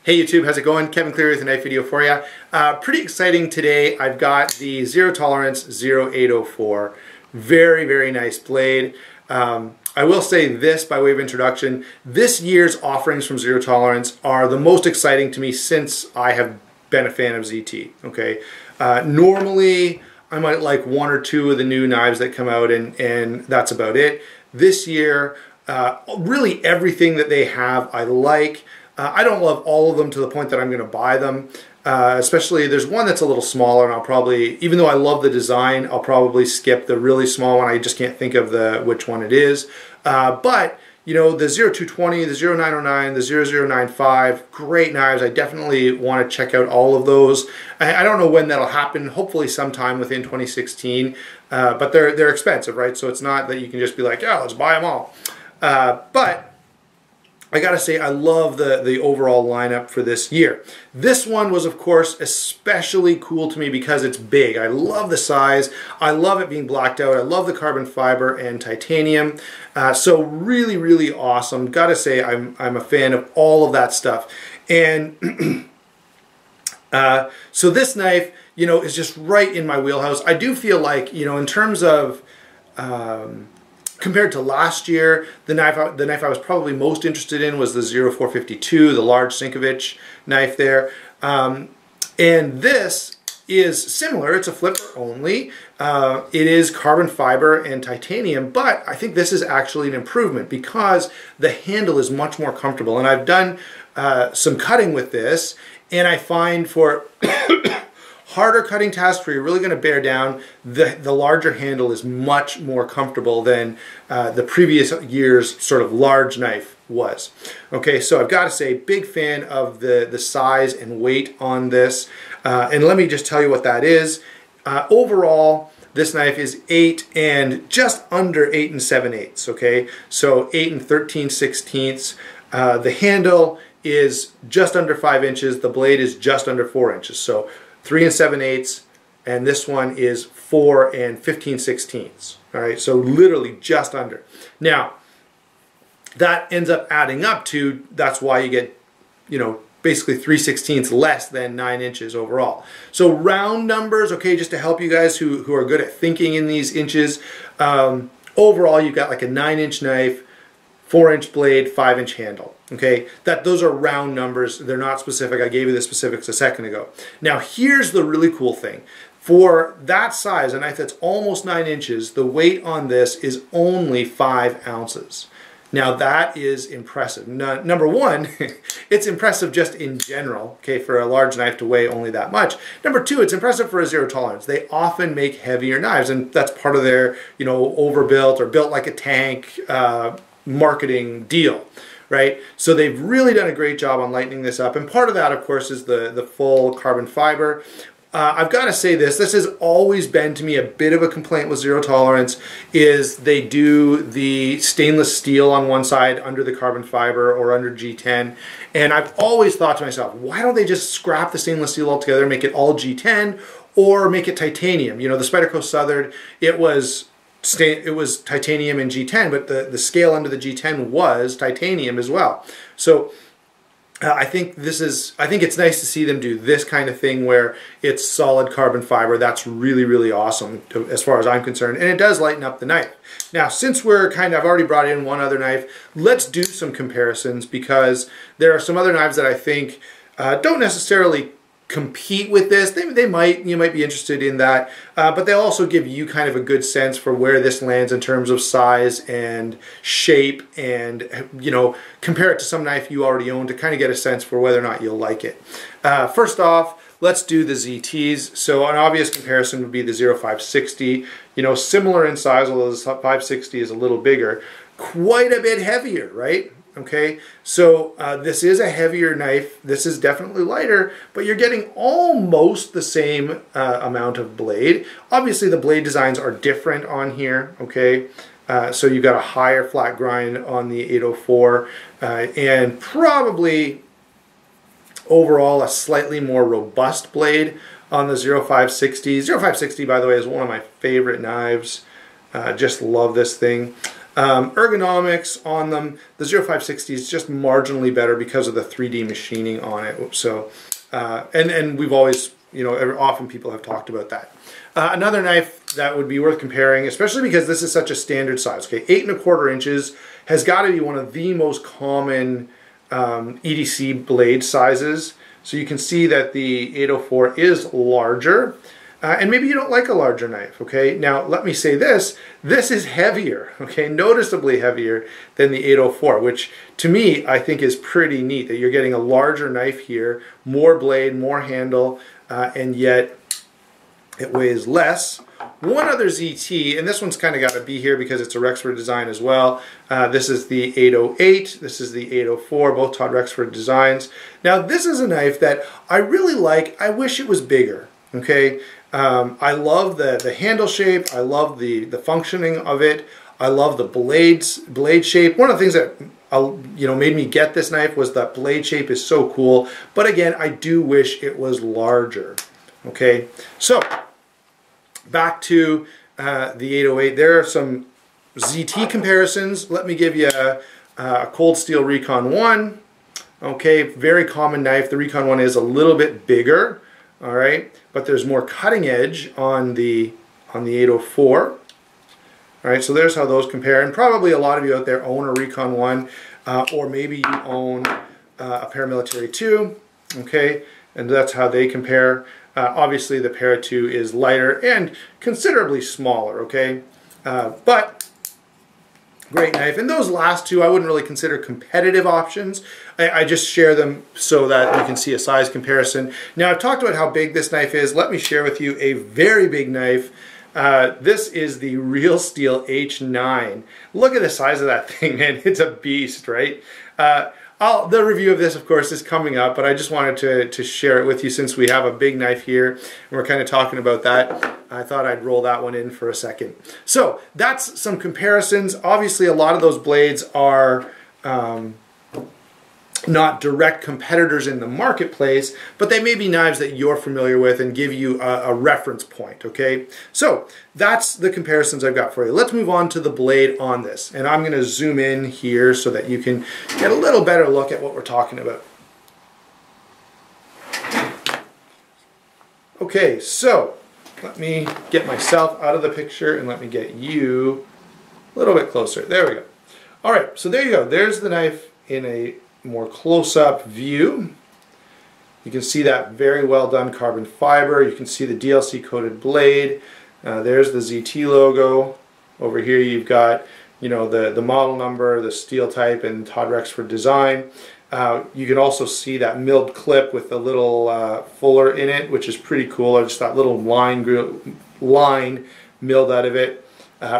Hey YouTube, how's it going? Kevin Cleary with a knife video for you. Pretty exciting today. I've got the Zero Tolerance 0804. Very, very nice blade. I will say this by way of introduction. This year's offerings from Zero Tolerance are the most exciting to me since I have been a fan of ZT. Okay. Normally, I might like one or two of the new knives that come out and that's about it. This year, really everything that they have I like. I don't love all of them to the point that I'm going to buy them. Especially there's one that's a little smaller and I'll probably, even though I love the design, I'll probably skip the really small one. I just can't think of which one it is. But you know, the 0220, the 0909, the 0095, great knives. I definitely want to check out all of those. I don't know when that'll happen, hopefully sometime within 2016, but they're expensive, right? So it's not that you can just be like, yeah, let's buy them all. But I gotta say, I love the overall lineup for this year. This one was, of course, especially cool to me because it's big. I love the size. I love it being blacked out. I love the carbon fiber and titanium. So really, really awesome. Gotta say, I'm a fan of all of that stuff. And so this knife, you know, is just right in my wheelhouse. I do feel like, you know, in terms of compared to last year, the knife I was probably most interested in was the 0452, the large Sinkovich knife there. And this is similar. It's a flipper only. It is carbon fiber and titanium, but I think this is actually an improvement because the handle is much more comfortable. And I've done some cutting with this, and I find for harder cutting tasks where you're really going to bear down, the larger handle is much more comfortable than the previous year's sort of large knife was. Okay, so I've got to say, big fan of the size and weight on this. And let me just tell you what that is. Overall, this knife is 8 and just under 8 7/8. Okay, so 8 13/16. The handle is just under 5 inches. The blade is just under 4 inches. So 3 7/8, and this one is 4 15/16. All right, so literally just under. Now, that ends up adding up to, that's why you get, you know, basically 3/16 less than 9 inches overall. So round numbers, okay, just to help you guys who are good at thinking in these inches. Overall, you've got like a 9-inch knife, 4-inch blade, 5-inch handle. Okay, those are round numbers. They're not specific. I gave you the specifics a second ago. Now, here's the really cool thing. For that size, a knife that's almost 9 inches, the weight on this is only 5 ounces. Now, that is impressive. Number one, it's impressive just in general, okay, for a large knife to weigh only that much. Number two, it's impressive for a Zero Tolerance. They often make heavier knives, and that's part of their, you know, overbuilt or built like a tank marketing deal. Right? So they've really done a great job on lightening this up. And part of that, of course, is the full carbon fiber. I've got to say this has always been to me a bit of a complaint with Zero Tolerance, is they do the stainless steel on one side under the carbon fiber or under G10. And I've always thought to myself, why don't they just scrap the stainless steel altogether, make it all G10 or make it titanium? You know, the Spyderco Southern, it was titanium and G10, but the scale under the G10 was titanium as well. So I think it's nice to see them do this kind of thing where it's solid carbon fiber. That's really, really awesome as far as I'm concerned. And it does lighten up the knife. Now, since I've already brought in one other knife, let's do some comparisons, because there are some other knives that I think don't necessarily compete with this. You might be interested in that, but they'll also give you kind of a good sense for where this lands in terms of size and shape, and you know, compare it to some knife you already own to kind of get a sense for whether or not you'll like it. First off, let's do the ZTs. So an obvious comparison would be the 0560. You know, similar in size, although the 560 is a little bigger, quite a bit heavier, right? Okay, so this is a heavier knife. This is definitely lighter, but you're getting almost the same amount of blade. Obviously, the blade designs are different on here, okay? So you've got a higher flat grind on the 804, and probably overall a slightly more robust blade on the 0560. 0560, by the way, is one of my favorite knives. Just love this thing. Ergonomics on them, the 0560 is just marginally better because of the 3D machining on it. So, and we've always, you know, often people have talked about that. Another knife that would be worth comparing, especially because this is such a standard size, okay, 8 1/4 inches has got to be one of the most common EDC blade sizes. So you can see that the 804 is larger. And maybe you don't like a larger knife, okay? Now, let me say this is heavier, okay? Noticeably heavier than the 804, which to me, I think is pretty neat that you're getting a larger knife here, more blade, more handle, and yet it weighs less. One other ZT, and this one's kind of got to be here because it's a Rexford design as well. This is the 808, this is the 804, both Todd Rexford designs. Now, this is a knife that I really like. I wish it was bigger, okay? I love the handle shape. I love the functioning of it. I love the blade shape. One of the things that you know, made me get this knife was that blade shape is so cool. But again, I do wish it was larger. Okay, so back to the 808. There are some ZT comparisons. Let me give you a Cold Steel Recon 1. Okay, very common knife. The Recon 1 is a little bit bigger. All right, but there's more cutting edge on the 804. All right, so there's how those compare, and probably a lot of you out there own a Recon 1, or maybe you own a Paramilitary 2. Okay, and that's how they compare. Obviously, the Para 2 is lighter and considerably smaller. Okay, but great knife. And those last two I wouldn't really consider competitive options. I just share them so that you can see a size comparison. Now, I've talked about how big this knife is. Let me share with you a very big knife. This is the Real Steel H9. Look at the size of that thing, man. It's a beast, right? The review of this, of course, is coming up, but I just wanted to share it with you since we have a big knife here and we're kind of talking about that. I thought I'd roll that one in for a second. So that's some comparisons. Obviously, a lot of those blades are not direct competitors in the marketplace, but they may be knives that you're familiar with and give you a reference point, okay? So that's the comparisons I've got for you. Let's move on to the blade on this. And I'm gonna zoom in here so that you can get a little better look at what we're talking about. Okay, so let me get myself out of the picture and let me get you a little bit closer. There we go. All right, so there you go. There's the knife in a more close-up view. You can see that very well done carbon fiber. You can see the DLC coated blade. There's the ZT logo. Over here you've got, you know, the model number, the steel type, and Todd Rexford design. You can also see that milled clip with the little fuller in it, which is pretty cool. Just that little line milled out of it.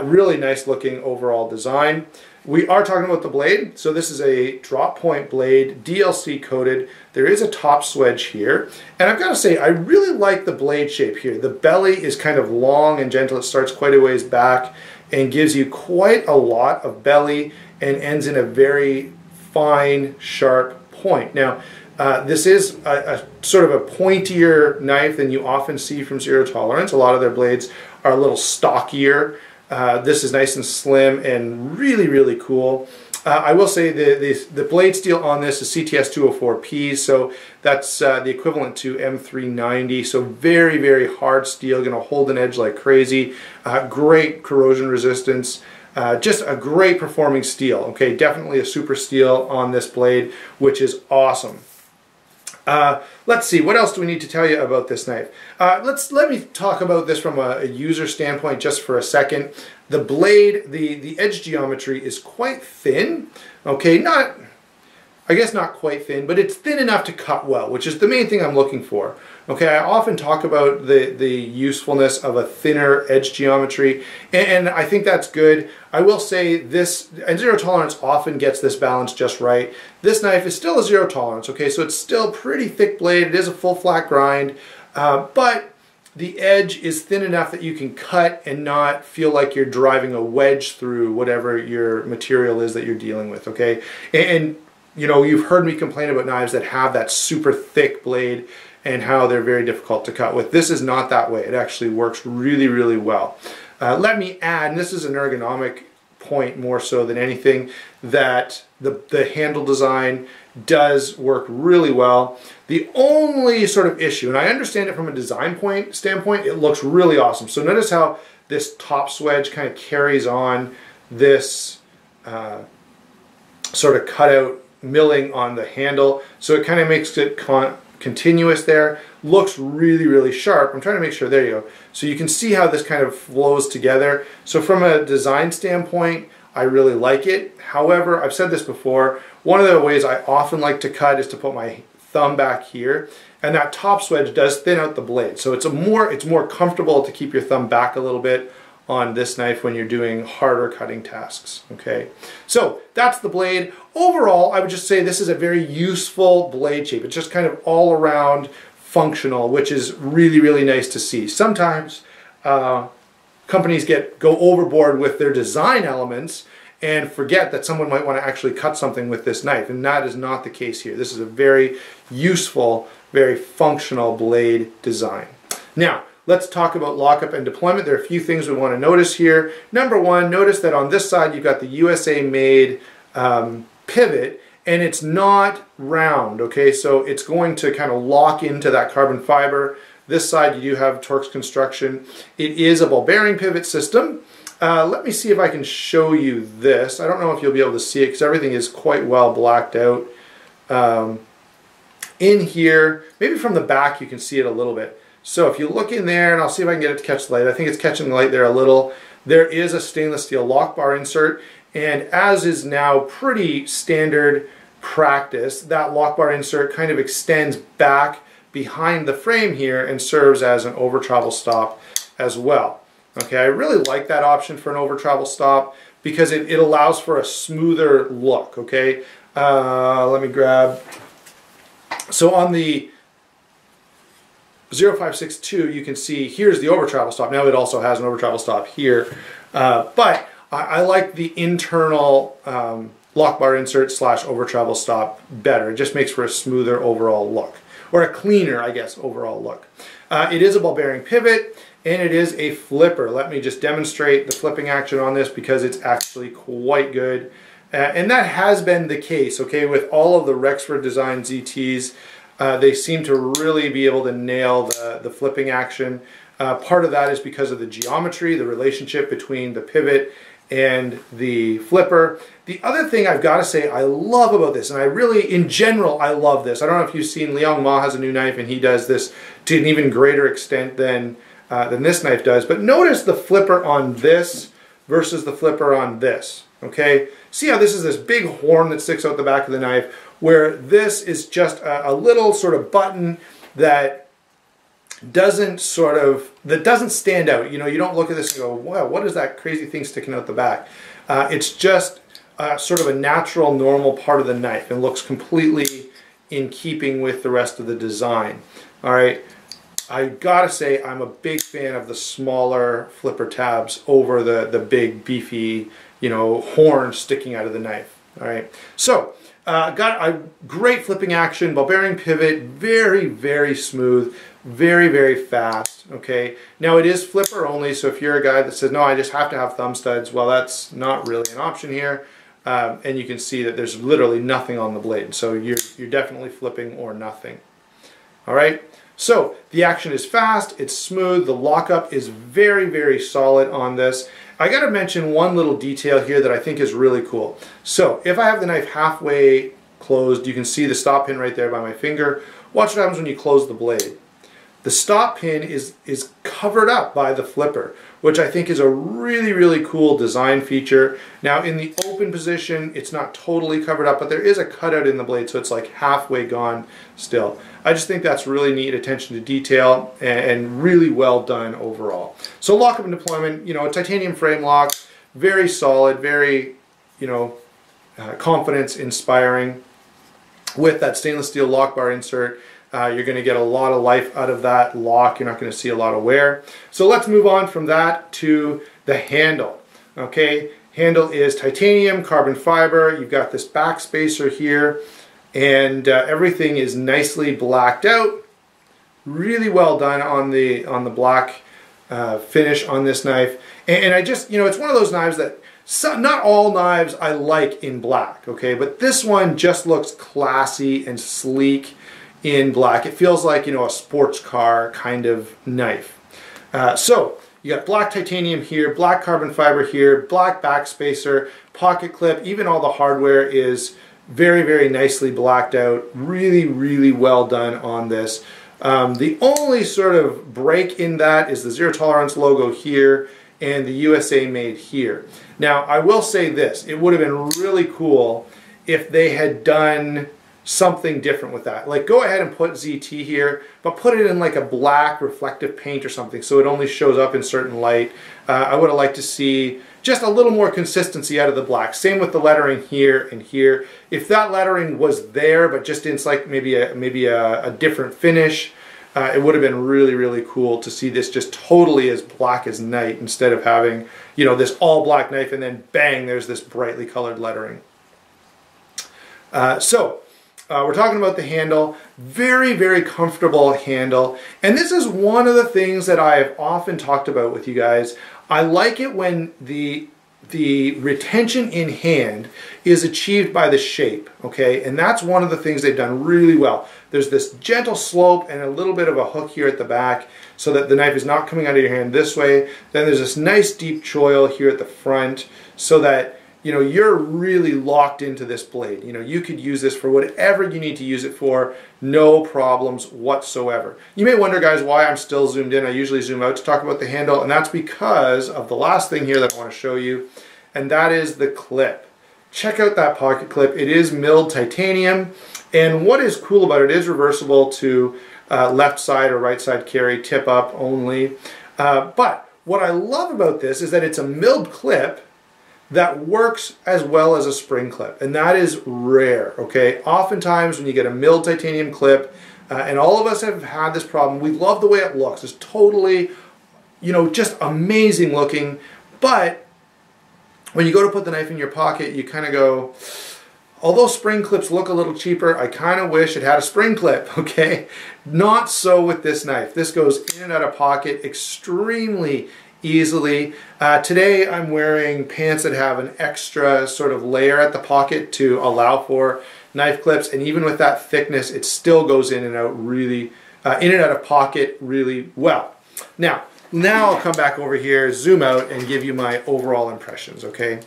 Really nice looking overall design. We are talking about the blade. So this is a drop point blade, DLC coated. There is a top swedge here. And I've got to say, I really like the blade shape here. The belly is kind of long and gentle. It starts quite a ways back and gives you quite a lot of belly and ends in a very fine, sharp point. Now, this is a sort of a pointier knife than you often see from Zero Tolerance. A lot of their blades are a little stockier. This is nice and slim and really, really cool. I will say the blade steel on this is CTS 204P, so that's the equivalent to M390. So very, very hard steel, going to hold an edge like crazy. Great corrosion resistance. Just a great performing steel. Okay, definitely a super steel on this blade, which is awesome. Let's see, what else do we need to tell you about this knife? Let me talk about this from a user standpoint just for a second. The blade, the edge geometry is quite thin. Okay, I guess not quite thin, but it's thin enough to cut well, which is the main thing I'm looking for. Okay, I often talk about the usefulness of a thinner edge geometry, and I think that's good. I will say this, and Zero Tolerance often gets this balance just right. This knife is still a Zero Tolerance, okay, so it's still pretty thick blade. It is a full flat grind, but the edge is thin enough that you can cut and not feel like you're driving a wedge through whatever your material is that you're dealing with, okay? And you know, you've heard me complain about knives that have that super thick blade and how they're very difficult to cut with. This is not that way. It actually works really, really well. Let me add, and this is an ergonomic point more so than anything that the handle design does work really well. The only sort of issue, and I understand it from a design standpoint, it looks really awesome. So notice how this top swedge kind of carries on this sort of cutout milling on the handle. So it kind of makes it continuous there. Looks really, really sharp. I'm trying to make sure, there you go. So you can see how this kind of flows together. So from a design standpoint, I really like it. However, I've said this before, one of the ways I often like to cut is to put my thumb back here, and that top swedge does thin out the blade. So it's more comfortable to keep your thumb back a little bit on this knife when you're doing harder cutting tasks, okay? So that's the blade. Overall, I would just say this is a very useful blade shape. It's just kind of all around functional, which is really, really nice to see. Sometimes companies go overboard with their design elements and forget that someone might want to actually cut something with this knife, and that is not the case here. This is a very useful, very functional blade design. Now, let's talk about lockup and deployment. There are a few things we want to notice here. Number one, notice that on this side you've got the USA made pivot, and it's not round, okay? So it's going to kind of lock into that carbon fiber. This side you do have Torx Construction. It is a ball bearing pivot system. Let me see if I can show you this. I don't know if you'll be able to see it because everything is quite well blacked out. In here, maybe from the back you can see it a little bit. So if you look in there, and I'll see if I can get it to catch the light. I think it's catching the light there a little. There is a stainless steel lock bar insert, and as is now pretty standard practice, that lock bar insert kind of extends back behind the frame here and serves as an over travel stop as well. Okay, I really like that option for an over travel stop because it allows for a smoother look, okay? Let me grab, so on the 0562 you can see here's the over travel stop. Now it also has an over travel stop here, but I like the internal lock bar insert / over travel stop better. It just makes for a smoother overall look, or a cleaner, I guess, overall look. It is a ball bearing pivot, and it is a flipper. Let me just demonstrate the flipping action on this because it's actually quite good. And that has been the case, okay, with all of the Rexford design ZTs. They seem to really be able to nail the flipping action. Part of that is because of the geometry, the relationship between the pivot and the flipper. The other thing I've got to say I love about this, and I really, in general, I love this. I don't know if you've seen Liang Ma has a new knife, and he does this to an even greater extent than this knife does. But notice the flipper on this versus the flipper on this, okay? See how this is this big horn that sticks out the back of the knife, where this is just a little sort of button that doesn't stand out. You know, you don't look at this and go, wow, what is that crazy thing sticking out the back? It's just sort of a natural, normal part of the knife and looks completely in keeping with the rest of the design. All right, I gotta say I'm a big fan of the smaller flipper tabs over the big beefy, you know, horn sticking out of the knife. All right, so got a great flipping action, ball bearing pivot, very, very smooth, very, very fast. Okay, now it is flipper only, so if you're a guy that says, no, I just have to have thumb studs, well, that's not really an option here. And you can see that there's literally nothing on the blade, so you're definitely flipping or nothing. All right, so the action is fast, it's smooth, the lockup is very, very solid on this. I got to mention one little detail here that I think is really cool. So if I have the knife halfway closed, you can see the stop pin right there by my finger. Watch what happens when you close the blade. The stop pin is covered up by the flipper, which I think is a really, really cool design feature. Now in the open position, it's not totally covered up, but there is a cutout in the blade, so it's like halfway gone still. I just think that's really neat attention to detail and really well done overall. So lockup and deployment, you know, a titanium frame lock, very solid, very, you know, confidence inspiring. With that stainless steel lock bar insert, you're going to get a lot of life out of that lock. You're not going to see a lot of wear. So let's move on from that to the handle. Okay, handle is titanium, carbon fiber. You've got this back spacer here, and everything is nicely blacked out. Really well done on the black finish on this knife. And I just, you know, it's one of those knives that not all knives I like in black, okay, but this one just looks classy and sleek in black. It feels like, you know, a sports car kind of knife. So you got black titanium here, black carbon fiber here, black backspacer, pocket clip, even all the hardware is very, very nicely blacked out. Really, really well done on this. The only sort of break in that is the Zero Tolerance logo here and the USA made here. Now, I will say this, it would have been really cool if they had done something different with that. Like, go ahead and put ZT here, but put it in like a black reflective paint or something so it only shows up in certain light. I would have liked to see just a little more consistency out of the black. Same with the lettering here and here. If that lettering was there, but just in like maybe a different finish, it would have been really, really cool to see this just totally as black as night instead of having, you know, this all black knife and then bang, there's this brightly colored lettering. We're talking about the handle. Very, very comfortable handle. And this is one of the things that I have often talked about with you guys. I like it when the retention in hand is achieved by the shape, okay? And that's one of the things they've done really well. There's this gentle slope and a little bit of a hook here at the back so that the knife is not coming out of your hand this way. Then there's this nice deep choil here at the front so that, you know, you're really locked into this blade. You know, you could use this for whatever you need to use it for, no problems whatsoever. You may wonder, guys, why I'm still zoomed in. I usually zoom out to talk about the handle, and that's because of the last thing here that I want to show you, and that is the clip. Check out that pocket clip. It is milled titanium, and what is cool about it is reversible to left side or right side carry, tip up only. But what I love about this is that it's a milled clip that works as well as a spring clip, and that is rare, okay? Oftentimes when you get a milled titanium clip, and all of us have had this problem, we love the way it looks. It's totally, you know, just amazing looking, but when you go to put the knife in your pocket, you kind of go, although spring clips look a little cheaper, I kind of wish it had a spring clip, okay? Not so with this knife. This goes in and out of pocket extremely easily. Today I'm wearing pants that have an extra sort of layer at the pocket to allow for knife clips, and even with that thickness it still goes in and out really, in and out of pocket really well. Now I'll come back over here, zoom out, and give you my overall impressions, okay?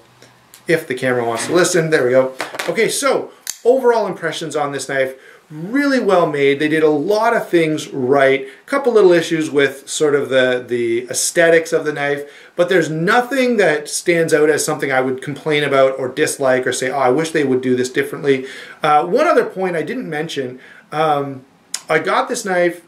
If the camera wants to listen, there we go. Okay, so overall impressions on this knife. Really well made. They did a lot of things right. A couple little issues with sort of the aesthetics of the knife, but there's nothing that stands out as something I would complain about or dislike or say, oh, I wish they would do this differently. One other point I didn't mention, I got this knife,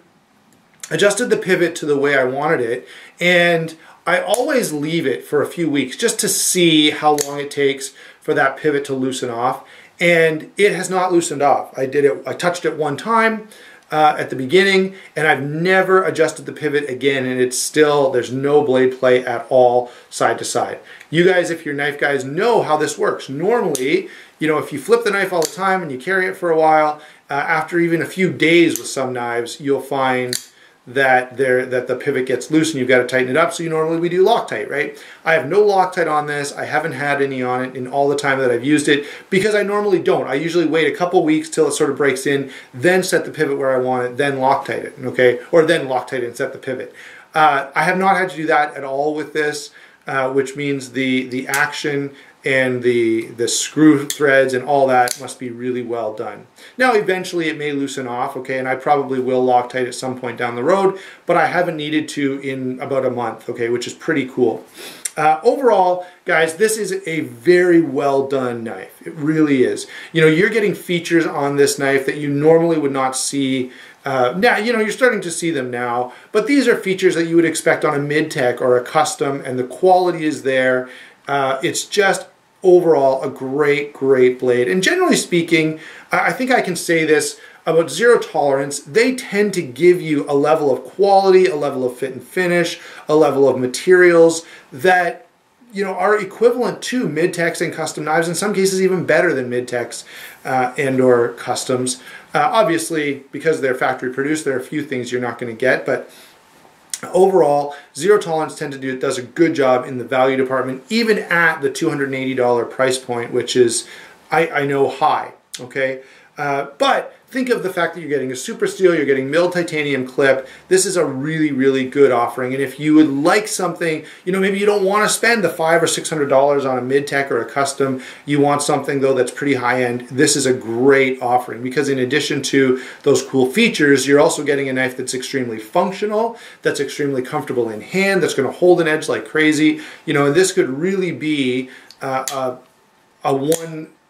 adjusted the pivot to the way I wanted it, and I always leave it for a few weeks just to see how long it takes for that pivot to loosen off. And it has not loosened off. I touched it one time at the beginning, and I've never adjusted the pivot again, and it's still, there's no blade play at all side to side. You guys, if you're knife guys, know how this works. Normally, you know, if you flip the knife all the time and you carry it for a while, after even a few days with some knives, you'll find that the pivot gets loose and you've got to tighten it up. So normally we do Loctite, right? I have no Loctite on this. I haven't had any on it in all the time that I've used it because I normally don't. I usually wait a couple weeks till it sort of breaks in, then set the pivot where I want it, then Loctite it, okay? Or then Loctite it and set the pivot. I have not had to do that at all with this, which means the action and the screw threads and all that must be really well done. Now eventually it may loosen off, okay, and I probably will Loctite at some point down the road, but I haven't needed to in about a month, okay, which is pretty cool. Overall, guys, this is a very well done knife. It really is. You know, you're getting features on this knife that you normally would not see. Now, you know, you're starting to see them now, but these are features that you would expect on a mid-tech or a custom, and the quality is there. It's just overall a great blade. And generally speaking, I think I can say this about Zero Tolerance, they tend to give you a level of quality, a level of fit and finish, a level of materials that, you know, are equivalent to mid-techs and custom knives, in some cases even better than mid-techs and or customs. Obviously, because they're factory produced, there are a few things you're not going to get, but Overall, Zero Tolerance does a good job in the value department, even at the $280 price point, which is, I know, high, okay? But think of the fact that you're getting a super steel, you're getting milled titanium clip. This is a really, really good offering. And if you would like something, you know, maybe you don't want to spend the $500 or $600 on a mid-tech or a custom, you want something though that's pretty high-end, this is a great offering, because in addition to those cool features, you're also getting a knife that's extremely functional, that's extremely comfortable in hand, that's going to hold an edge like crazy. You know, and this could really be a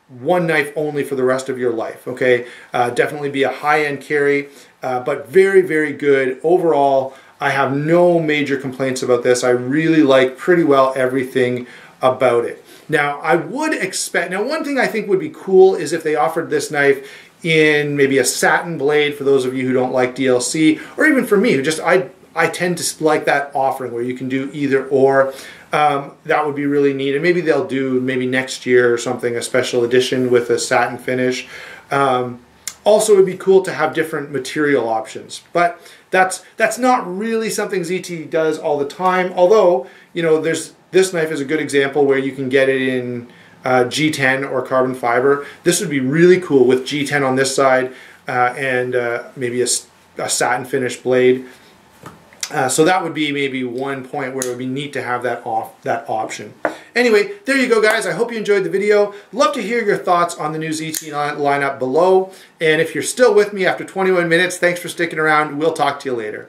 one knife only for the rest of your life, okay? Definitely be a high-end carry, but very, very good. Overall, I have no major complaints about this. I really like pretty well everything about it. Now, I would expect, now one thing I think would be cool is if they offered this knife in maybe a satin blade, for those of you who don't like DLC, or even for me, who just, I tend to like that offering where you can do either or. That would be really neat, and maybe they'll do maybe next year or something, a special edition with a satin finish. Also, it would be cool to have different material options, but that's not really something ZT does all the time. Although, you know, this knife is a good example where you can get it in G10 or carbon fiber. This would be really cool with G10 on this side and maybe a satin finish blade. So that would be maybe one point where it would be neat to have that option. Anyway, there you go, guys. I hope you enjoyed the video. Love to hear your thoughts on the new ZT lineup below. And if you're still with me after 21 minutes, thanks for sticking around. We'll talk to you later.